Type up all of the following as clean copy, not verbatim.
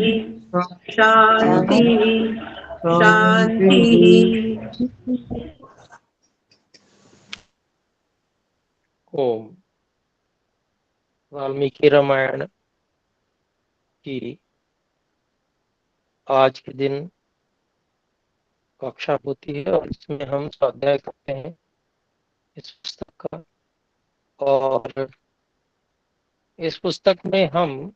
शांति शांति। ओम। वाल्मीकि रामायण की आज के दिन कक्षा होती है और इसमें हम स्वाध्याय करते हैं इस पुस्तक का। और इस पुस्तक में हम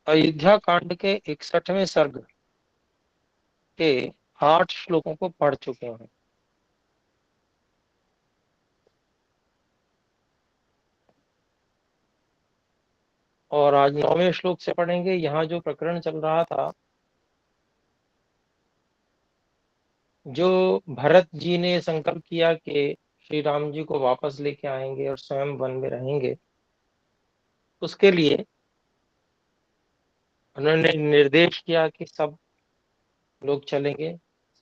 अयोध्या कांड के 61वें सर्ग के 8 श्लोकों को पढ़ चुके हैं। और आज 9वें श्लोक से पढ़ेंगे। यहाँ जो प्रकरण चल रहा था, जो भरत जी ने संकल्प किया कि श्री राम जी को वापस लेके आएंगे और स्वयं वन में रहेंगे, उसके लिए उन्होंने निर्देश किया कि सब लोग चलेंगे,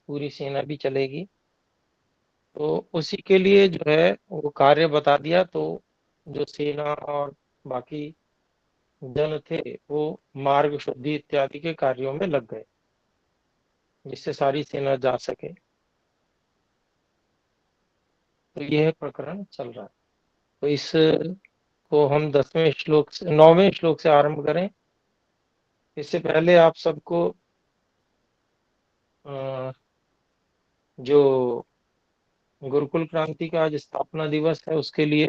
पूरी सेना भी चलेगी। तो उसी के लिए जो है वो कार्य बता दिया। तो जो सेना और बाकी जन थे वो मार्ग शुद्धि इत्यादि के कार्यों में लग गए, जिससे सारी सेना जा सके। तो यह प्रकरण चल रहा है। तो इस को हम 10वें श्लोक से 9वें श्लोक से आरंभ करें। इससे पहले आप सबको जो गुरुकुल क्रांति का आज स्थापना दिवस है, उसके लिए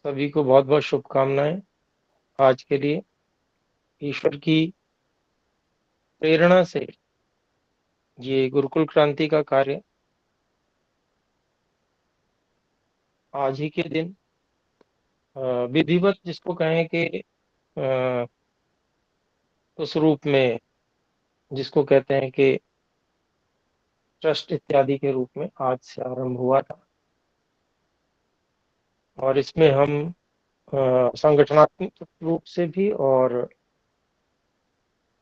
सभी को बहुत बहुत शुभकामनाएं। आज के लिए ईश्वर की प्रेरणा से ये गुरुकुल क्रांति का कार्य आज ही के दिन विधिवत, जिसको कहें कि अ, उस रूप में जिसको कहते हैं कि ट्रस्ट इत्यादि के रूप में आज से आरंभ हुआ था। और इसमें हम संगठनात्मक रूप से भी और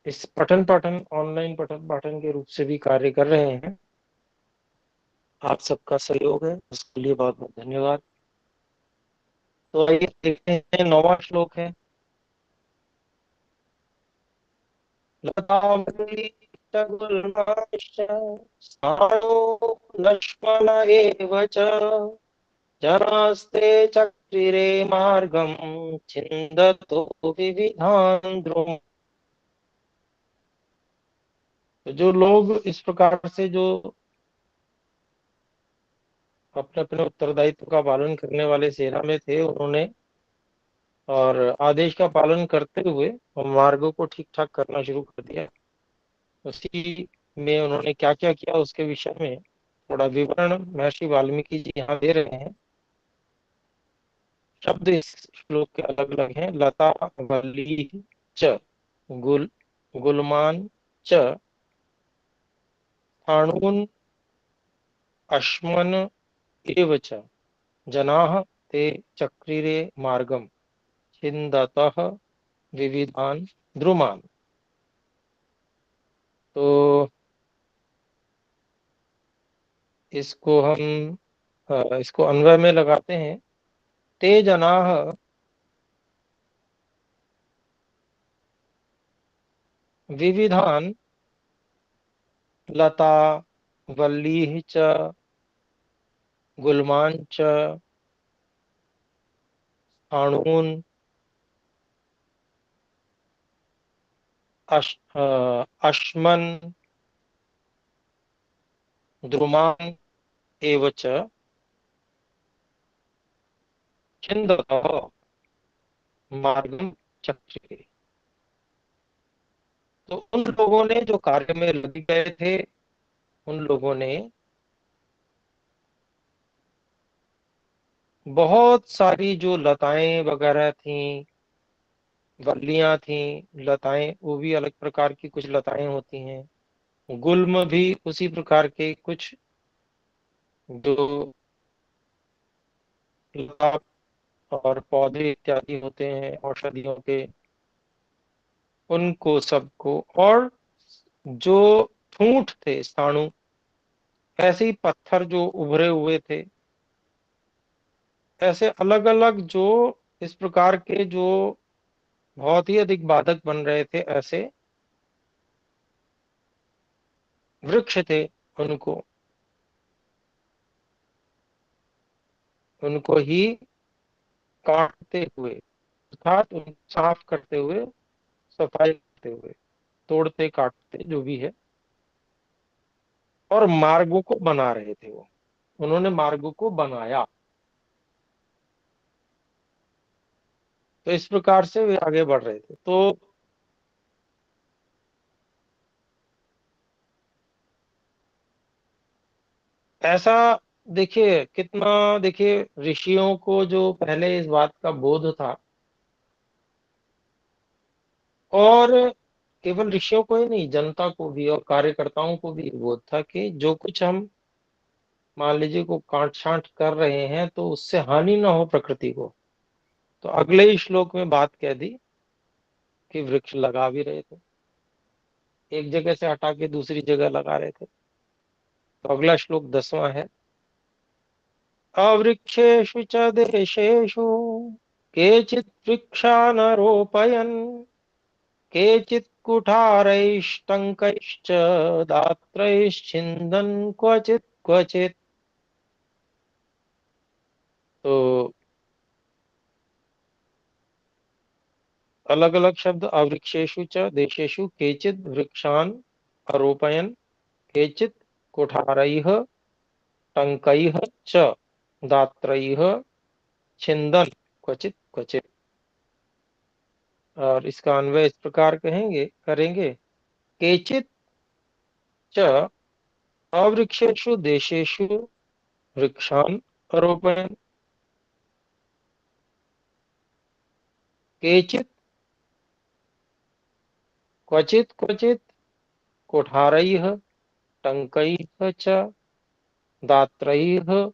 इस पठन पाठन ऑनलाइन पठन पाठन के रूप से भी कार्य कर रहे हैं। आप सबका सहयोग है, उसके लिए बहुत बहुत धन्यवाद। तो आइए देखते हैं, 9वां श्लोक है। लतामृतगुल्माश्च स्थाणो लक्ष्मण एव च जनास्ते चक्रिरे मार्गं छिन्दतो विविधान् द्रुम। तो जो लोग इस प्रकार से जो अपने अपने उत्तरदायित्व का पालन करने वाले सेना में थे, उन्होंने और आदेश का पालन करते हुए मार्गों को ठीक ठाक करना शुरू कर दिया। उसी में उन्होंने क्या क्या किया उसके विषय में थोड़ा विवरण महर्षि वाल्मीकि जी यहाँ दे रहे हैं। शब्द इस श्लोक के अलग अलग हैं। लता वल्ली च गुल गुलमान च स्थाणून अश्मन एव च जनाः ते चक्रिरे मार्गम छिन्दतः विविधान द्रुमान। तो इसको हम इसको अन्वय में लगाते हैं। ते जनाः विविधान लता वल्लीः च गुलमान च स्थाणून अश्मन द्रुमान एव च छिन्दतः मार्गम चक्रिरे। तो उन लोगों ने जो कार्य में लग गए थे, उन लोगों ने बहुत सारी जो लताएं वगैरह थी, वल्लियां थी, लताएं वो भी अलग प्रकार की कुछ लताएं होती हैं। गुल्म भी उसी प्रकार के कुछ जो लता और पौधे इत्यादि होते हैं औषधियों के, उनको सबको, और जो ठूंठ थे स्थाणु, ऐसे ही पत्थर जो उभरे हुए थे, ऐसे अलग अलग जो इस प्रकार के जो बहुत ही अधिक बाधक बन रहे थे, ऐसे वृक्ष थे, उनको उनको ही काटते हुए, अर्थात उनको साफ करते हुए, सफाई करते हुए, तोड़ते काटते जो भी है, और मार्गों को बना रहे थे वो, उन्होंने मार्गों को बनाया। तो इस प्रकार से वे आगे बढ़ रहे थे। तो ऐसा देखिए कितना, देखिए ऋषियों को जो पहले इस बात का बोध था, और केवल ऋषियों को ही नहीं, जनता को भी और कार्यकर्ताओं को भी बोध था कि जो कुछ हम मान लीजिए को काट छांट कर रहे हैं तो उससे हानि ना हो प्रकृति को। तो अगले ही श्लोक में बात कह दी कि वृक्ष लगा भी रहे थे, एक जगह से हटा के दूसरी जगह लगा रहे थे। तो अगला श्लोक 10वां है। अवृक्षेषु च देशेषु केचित् वृक्षानरोपयन् केचित् कुठारैष्टङ्कैश्च दात्रैश्छिन्दन् क्वचित् क्वचित्। तो अलग अलग शब्द, अवृक्षेषु च देशेषु केचित् वृक्षान् आरोपयन् केचित् कुठारैः टङ्कैः च दात्रैः छिन्दन् क्वचित् क्वचित्। और इसका अन्वय इस प्रकार करेंगे, केचित् च अवृक्षेषु देशेषु वृक्षान् आरोपयन् केचित् क्वचित् क्वचित् कुठारैः टङ्कैः च दात्रैः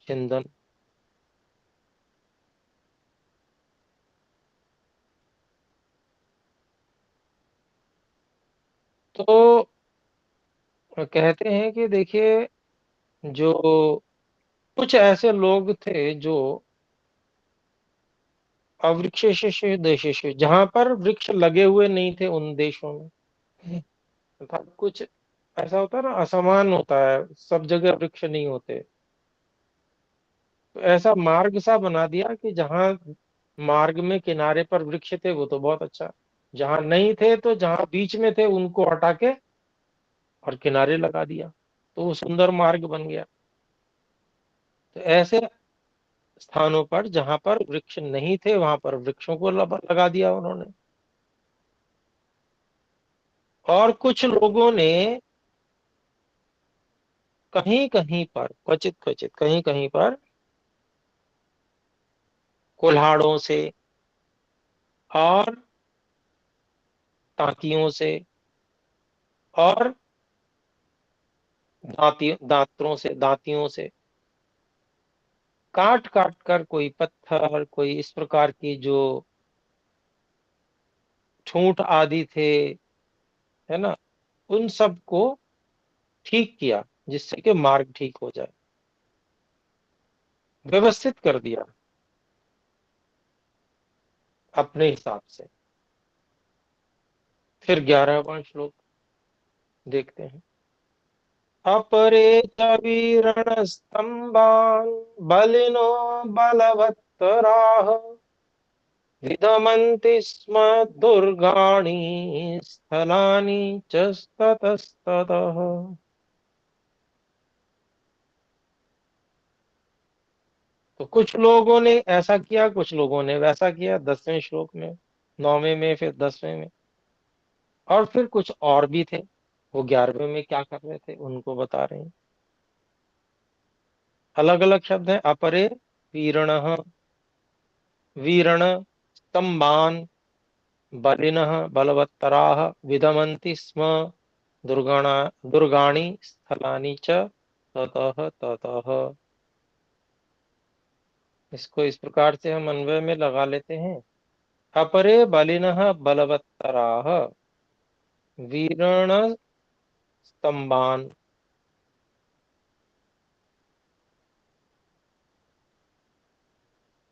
छिन्दन्। तो कहते हैं कि देखिए, जो कुछ ऐसे लोग थे जो अवृक्षेषु देशेषु, जहां पर वृक्ष लगे हुए नहीं थे उन देशों में, अर्थात कुछ ऐसा होता है ना, असमान होता है, सब जगह वृक्ष नहीं होते। तो ऐसा मार्ग सा बना दिया कि जहां मार्ग में किनारे पर वृक्ष थे वो तो बहुत अच्छा, जहां नहीं थे तो जहां बीच में थे उनको हटा के और किनारे लगा दिया, तो वो सुंदर मार्ग बन गया। तो ऐसे स्थानों पर जहां पर वृक्ष नहीं थे वहां पर वृक्षों को लगा दिया उन्होंने। और कुछ लोगों ने कहीं कहीं पर, क्वचित क्वचित कहीं कहीं पर, कुल्हाड़ों से और तांतियों से और दांतियों से काट काट कर, कोई पत्थर, कोई इस प्रकार की जो ठूंठ आदि थे, है ना, उन सब को ठीक किया, जिससे कि मार्ग ठीक हो जाए, व्यवस्थित कर दिया अपने हिसाब से। फिर 11वां श्लोक देखते हैं। अपरे च वीरणस्तम्भान् बलिनो बलवत्तराः विदमन्ति स्म दुर्गाणि स्थलानि च ततस्ततः। तो कुछ लोगों ने ऐसा किया, कुछ लोगों ने वैसा किया, 10वें श्लोक में, 9वें में, फिर 10वें में। और फिर कुछ और भी थे, वो 11वें में क्या कर रहे थे उनको बता रहे हैं। अलग अलग शब्द हैं। अपरे वीरणः, वीरण, स्तंभान, बलिनः बलवत्तराः विदमन्ति स्म दुर्गणा दुर्गाणि स्थलानि च ततः ततः। इसको इस प्रकार से हम अन्वय में लगा लेते हैं। अपरे बलिनः बलवत्तराः वीरण स्तंभान,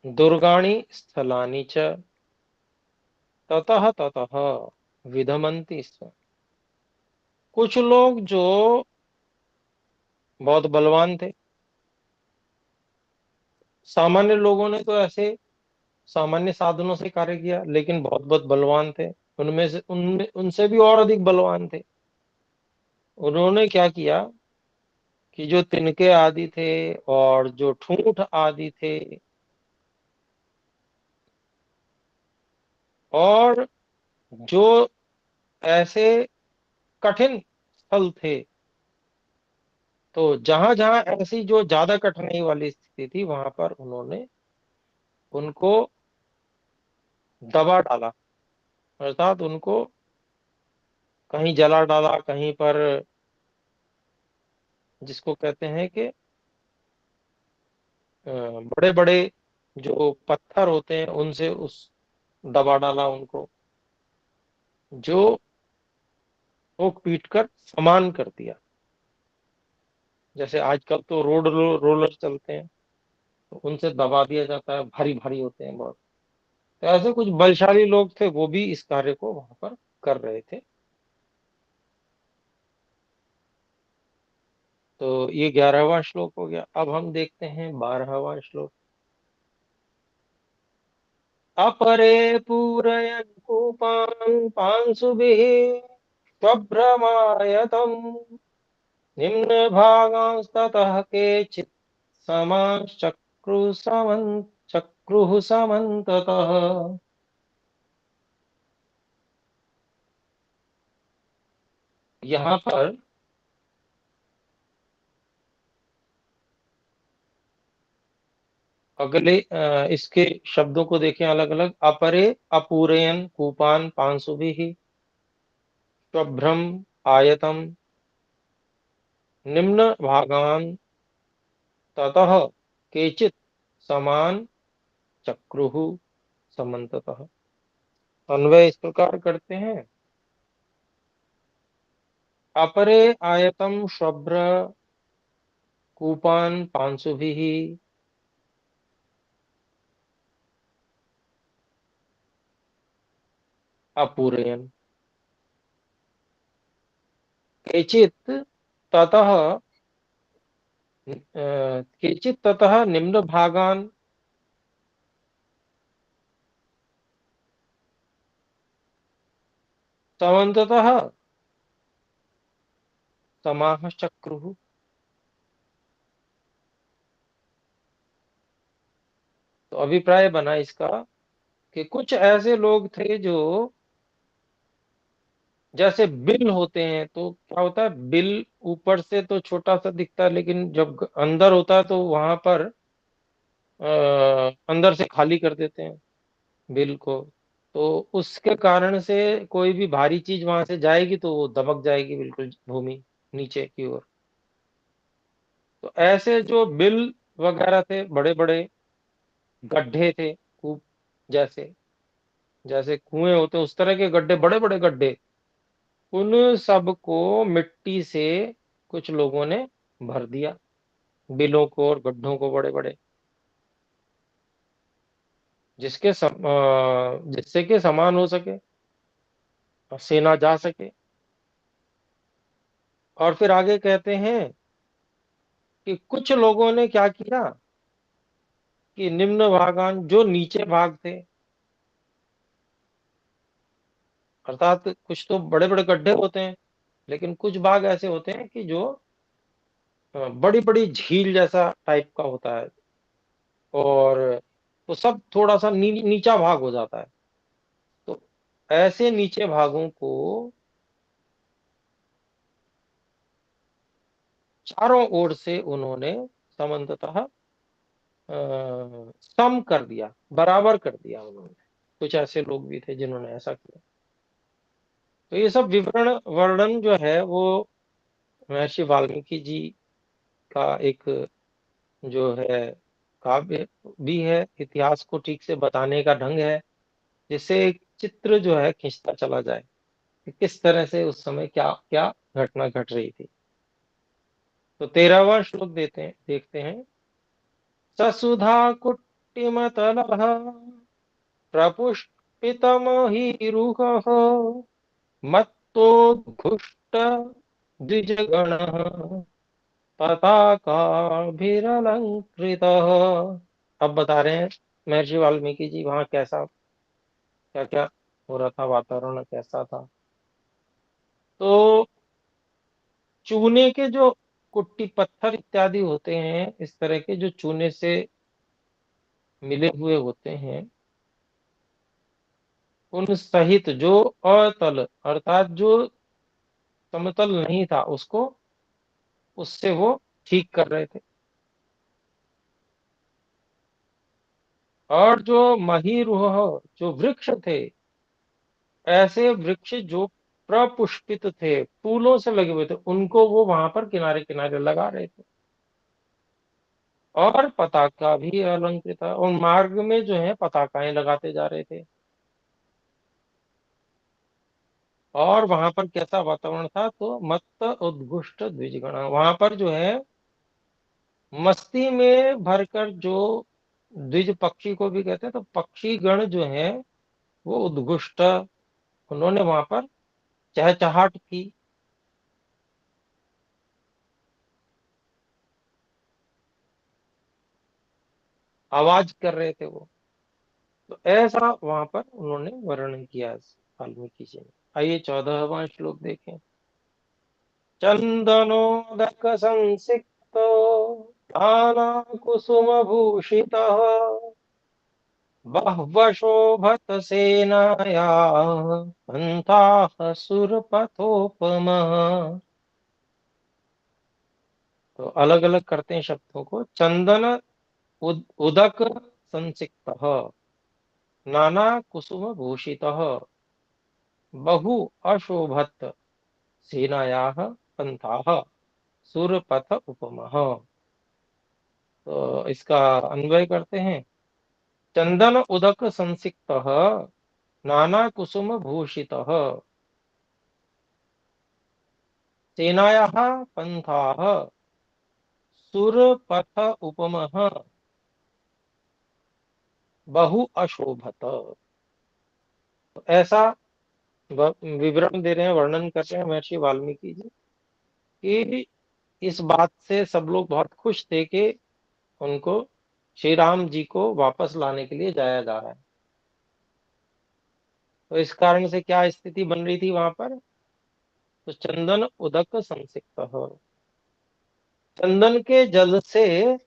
दुर्गाणि स्थलानि च ततः ततः विधमन्ति स्म। कुछ लोग जो बहुत बलवान थे, सामान्य लोगों ने तो ऐसे सामान्य साधनों से कार्य किया, लेकिन बहुत बहुत बलवान थे, उनमें से उनमें उनसे भी और अधिक बलवान थे। उन्होंने क्या किया कि जो तिनके आदि थे और जो ठूंठ आदि थे और जो ऐसे कठिन स्थल थे, तो जहां जहां ऐसी जो ज्यादा कठिनाई वाली स्थिति थी वहां पर उन्होंने उनको दबा डाला, अर्थात उनको कहीं जला डाला, कहीं पर जिसको कहते हैं कि बड़े बड़े जो पत्थर होते हैं उनसे उस दबा डाला उनको, जो ठोक पीट कर समान कर दिया। जैसे आजकल तो रोलर चलते हैं, तो उनसे दबा दिया जाता है, भारी भारी होते हैं बहुत। तो ऐसे कुछ बलशाली लोग थे, वो भी इस कार्य को वहां पर कर रहे थे। तो ये 11वां श्लोक हो गया। अब हम देखते हैं 12वां श्लोक। अपरे पूरयन् कूपान् पांशुभिः स्वभ्रमायतम् निम्नभागांस्ततः केचित् चक्रुः समन्ततः। यहाँ पर अगले इसके शब्दों को देखें अलग अलग। अपरे अपूरयन कूपान पांशुभिः स्वभ्रम आयतम निम्न भागान ततः केचित् समान चक्रुः समन्ततः। अन्वय इस प्रकार करते हैं। अपरे आयतम शुभ्र कूपान पांशुभिः अपूरयन् केचित् ततः केचित् ततः निम्न भागान समन्ततः समाह चक्रुः। तो अभिप्राय बना इसका कि कुछ ऐसे लोग थे जो जैसे बिल होते हैं, तो क्या होता है, बिल ऊपर से तो छोटा सा दिखता है, लेकिन जब अंदर होता है तो वहां पर अंदर से खाली कर देते हैं बिल को। तो उसके कारण से कोई भी भारी चीज वहां से जाएगी तो वो दबक जाएगी बिल्कुल भूमि नीचे की ओर। तो ऐसे जो बिल वगैरह थे, बड़े बड़े गड्ढे थे, कूप जैसे, जैसे कुएं होते हैं उस तरह के गड्ढे, बड़े बड़े गड्ढे, उन सब को मिट्टी से कुछ लोगों ने भर दिया, बिलों को और गड्ढों को बड़े बड़े, जिससे कि समान हो सके और सेना जा सके। और फिर आगे कहते हैं कि कुछ लोगों ने क्या किया कि निम्न भागान, जो नीचे भाग थे, अर्थात कुछ तो बड़े बड़े गड्ढे होते हैं, लेकिन कुछ भाग ऐसे होते हैं कि जो बड़ी बड़ी झील जैसा टाइप का होता है, और तो सब थोड़ा सा नीचा भाग हो जाता है। तो ऐसे नीचे भागों को चारों ओर से उन्होंने समन्ततः सम कर दिया, बराबर कर दिया उन्होंने। कुछ ऐसे लोग भी थे जिन्होंने ऐसा किया। तो ये सब विवरण वर्णन जो है वो महर्षि वाल्मीकि जी का एक जो है काव्य भी है, इतिहास को ठीक से बताने का ढंग है, जिससे एक चित्र जो है खींचता चला जाए कि किस तरह से उस समय क्या क्या घटना घट रही थी। तो 13वां श्लोक देखते हैं। ससुधा कुट्टिमतलः प्रपुष्पितमहीरुहः मत्तोद्घुष्ट द्विजगणः पताकाभिरलंकृतः। अब बता रहे हैं महर्षि वाल्मीकि जी वहां कैसा क्या क्या हो रहा था, वातावरण कैसा था। तो चूने के जो कुट्टी पत्थर इत्यादि होते हैं, इस तरह के जो चूने से मिले हुए होते हैं, उन सहित जो अतल अर्थात जो समतल नहीं था उसको, उससे वो ठीक कर रहे थे। और जो महीरुह जो वृक्ष थे, ऐसे वृक्ष जो प्रपुष्पित थे, फूलों से लगे हुए थे, उनको वो वहां पर किनारे किनारे लगा रहे थे। और पताका भी अलंकृत था, और मार्ग में जो है पताकाएं लगाते जा रहे थे। और वहां पर कैसा वातावरण था, तो मत्त उद्घुष्ट द्विजगण, वहां पर जो है मस्ती में भरकर जो द्विज पक्षी को भी कहते हैं, तो पक्षी गण जो है वो उद्घुष्ट, उन्होंने वहां पर चहचहाट की। आवाज कर रहे थे वो। तो ऐसा वहां पर उन्होंने वर्णन किया है वाल्मीकि जी ने। आइए 14वां श्लोक देखें। चंदनोदक संसिक्तो नाना कुसुम भूषितः बह्वशोभत सेनाया पन्थाः सुरपथोपमः। तो अलग अलग करते हैं शब्दों को। चंदन उदक संसिक्तः नाना कुसुम भूषितः बहु अशोभत सेनायाः पंथाः सुरपथ उपमः। तो इसका अन्वय करते हैं। चंदन उदक संसिक्तः नाना कुसुम भूषितः सेनायाः पंथाः सुरपथ उपमः बहु अशोभत। तो ऐसा विवरण दे रहे हैं, वर्णन कर रहे हैं महर्षि वाल्मीकि जी कि इस बात से सब लोग बहुत खुश थे कि उनको श्री राम जी को वापस लाने के लिए जाया जा रहा है। तो इस कारण से क्या स्थिति बन रही थी वहां पर, तो चंदन उदक संसिक्त हो, चंदन के जल से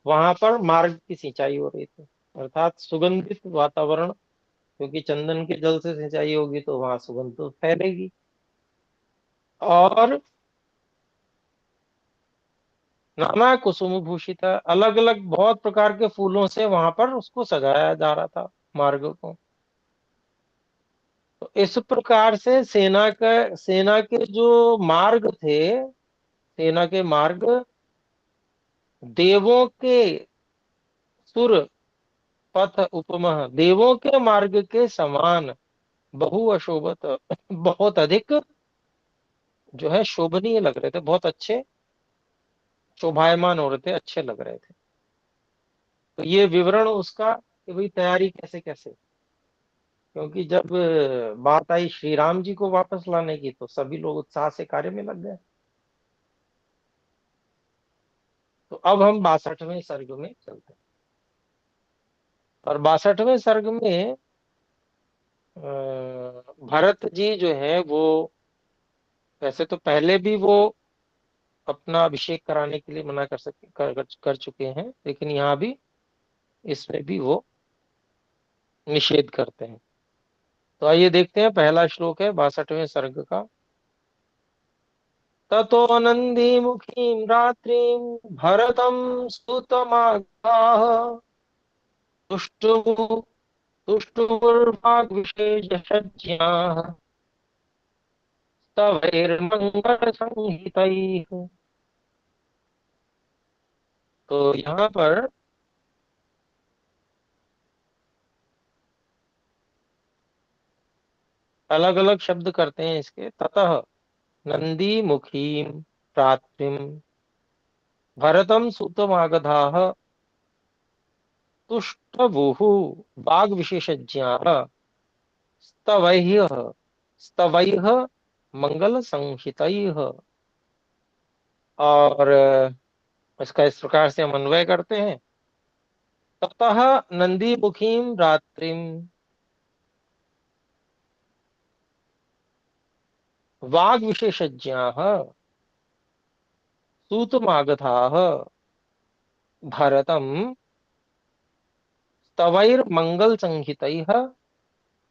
वहां पर मार्ग की सिंचाई हो रही थी, अर्थात सुगंधित वातावरण, क्योंकि चंदन के जल से सिंचाई होगी तो वहां सुगंध तो फैलेगी। और नाना कुसुम भूषित, अलग अलग बहुत प्रकार के फूलों से वहां पर उसको सजाया जा रहा था मार्ग को। तो इस प्रकार से सेना के जो मार्ग थे, सेना के मार्ग देवों के सुर पथ उपमः, देवों के मार्ग के समान, बहु अशोभत, बहुत अधिक जो है शोभनीय लग रहे थे, बहुत अच्छे शोभायमान हो रहे थे, अच्छे लग रहे थे। तो ये विवरण उसका कि भाई तैयारी कैसे कैसे, क्योंकि जब बात आई श्री राम जी को वापस लाने की तो सभी लोग उत्साह से कार्य में लग गए। तो अब हम 62वें सर्ग में चलते हैं। और 62वें सर्ग में भरत जी जो है वो, वैसे तो पहले भी वो अपना अभिषेक कराने के लिए मना कर चुके हैं, लेकिन यहाँ भी इसमें भी वो निषेध करते हैं। तो आइए देखते हैं, पहला श्लोक है 62वें सर्ग का। ततो नंदी मुखीं रात्रिं भरतं सुतमागाः तुष्टुमु तुष्टुमुर्वाग्विशेषज्ञाः स्तवैर्मङ्गलसंहितैः। तो यहाँ पर अलग अलग शब्द करते हैं इसके। ततः नंदी मुखीं रात्रिं भरतं सुतमागधाः तुष्टवुः वाग्विशेषज्ञाः स्तवैः स्तवैः मंगल संहितैः। और इसका इस प्रकार से हम अन्वय करते हैं। ततः नंदीमुखीं रात्रिं वाग्विशेषज्ञाः सूतमागताः भरतं स्तवैर्मंगल संहितैः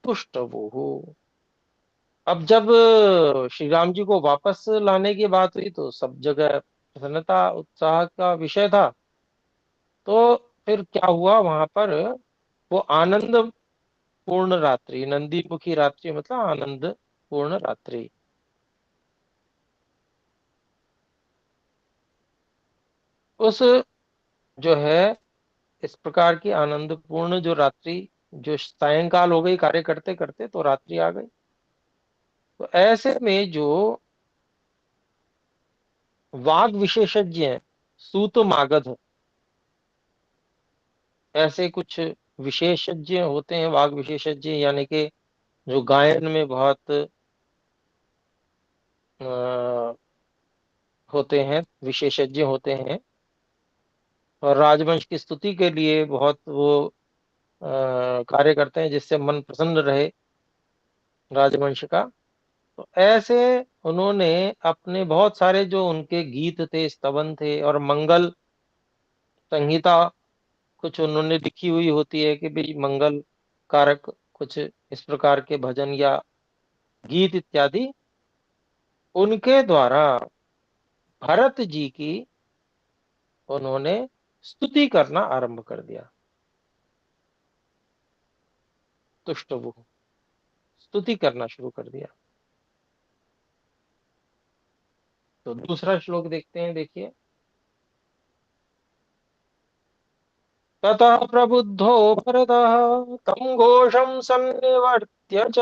तुष्टवुः। अब जब श्री राम जी को वापस लाने की बात हुई तो सब जगह प्रसन्नता उत्साह का विषय था। तो फिर क्या हुआ वहां पर, वो आनंद पूर्ण रात्रि, नंदीमुखी रात्रि मतलब आनंद पूर्ण रात्रि। उस जो है इस प्रकार की आनंदपूर्ण जो रात्रि, जो सायंकाल हो गई कार्य करते करते तो रात्रि आ गई। तो ऐसे में जो वाग विशेषज्ञ हैं, सूत मागध, ऐसे कुछ विशेषज्ञ होते हैं वाग विशेषज्ञ, यानी कि जो गायन में बहुत होते हैं, विशेषज्ञ होते हैं, और राजवंश की स्तुति के लिए बहुत वो कार्य करते हैं जिससे मन प्रसन्न रहे राजवंश का। तो ऐसे उन्होंने अपने बहुत सारे जो उनके गीत थे, स्तवन थे, और मंगल संहिता कुछ उन्होंने लिखी हुई होती है कि भाई मंगल कारक कुछ इस प्रकार के भजन या गीत इत्यादि, उनके द्वारा भरत जी की उन्होंने स्तुति करना आरंभ कर दिया। तुष्टवु, स्तुति करना शुरू कर दिया। तो दूसरा श्लोक देखते हैं, देखिए। ततः प्रबुद्धो भरतः तं घोषं सन्निवर्त्य च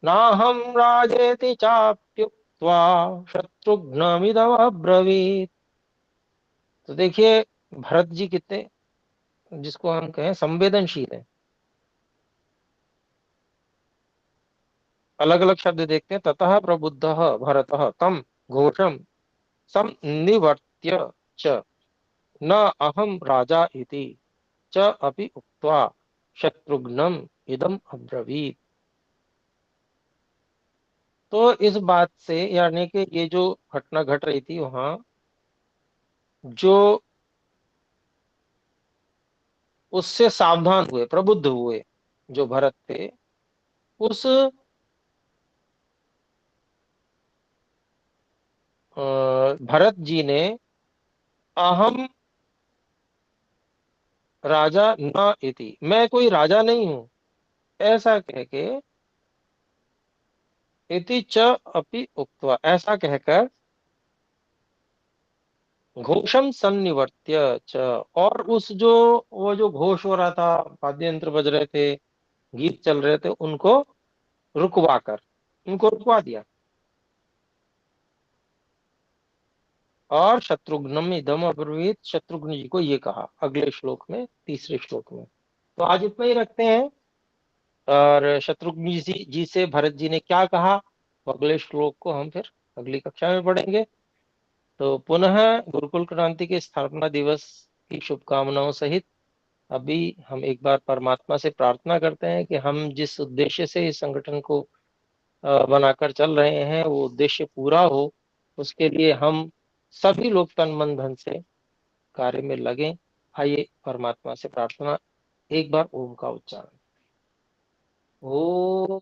नाहं राजेति चाप्युक्त्वा शत्रुघ्नमिदमब्रवीत्। तो देखिए भरत जी कितने, जिसको हम कहें संवेदनशील है। अलग अलग शब्द देखते हैं। ततः प्रबुद्धः भरतः तं घोषं सन्निवर्त्य च न अहं राजा इति च अपि उक्त्वा शत्रुघ्नम इदम अब्रवीत्। तो इस बात से, यानी कि ये जो घटना घट रही थी वहां, जो उससे सावधान हुए, प्रबुद्ध हुए जो भरत थे, उस भरत जी ने अहम राजा न इति, मैं कोई राजा नहीं हूं, ऐसा कह के, इति च अपि उक्त्वा, ऐसा कहकर, घोषम सन्निवर्त्य च, और उस जो वो जो घोष हो रहा था, वाद्य यंत्र बज रहे थे, गीत चल रहे थे, उनको रुकवा कर, उनको रुकवा दिया। और शत्रुघ्नम इदम अब्रवीत, शत्रुघ्न जी को ये कहा अगले श्लोक में, तीसरे श्लोक में। तो आज इतना ही रखते हैं। और शत्रुघ्न जी से भरत जी ने क्या कहा, तो अगले श्लोक को हम फिर अगली कक्षा में पढ़ेंगे। तो पुनः गुरुकुल क्रांति के स्थापना दिवस की शुभकामनाओं सहित अभी हम एक बार परमात्मा से प्रार्थना करते हैं कि हम जिस उद्देश्य से इस संगठन को बनाकर चल रहे हैं वो उद्देश्य पूरा हो, उसके लिए हम सभी लोग तन मन धन से कार्य में लगें। आइए परमात्मा से प्रार्थना, एक बार ओम का उच्चारण। ओम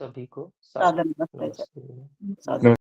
सभी को साधन नमस्ते। नमस्ते।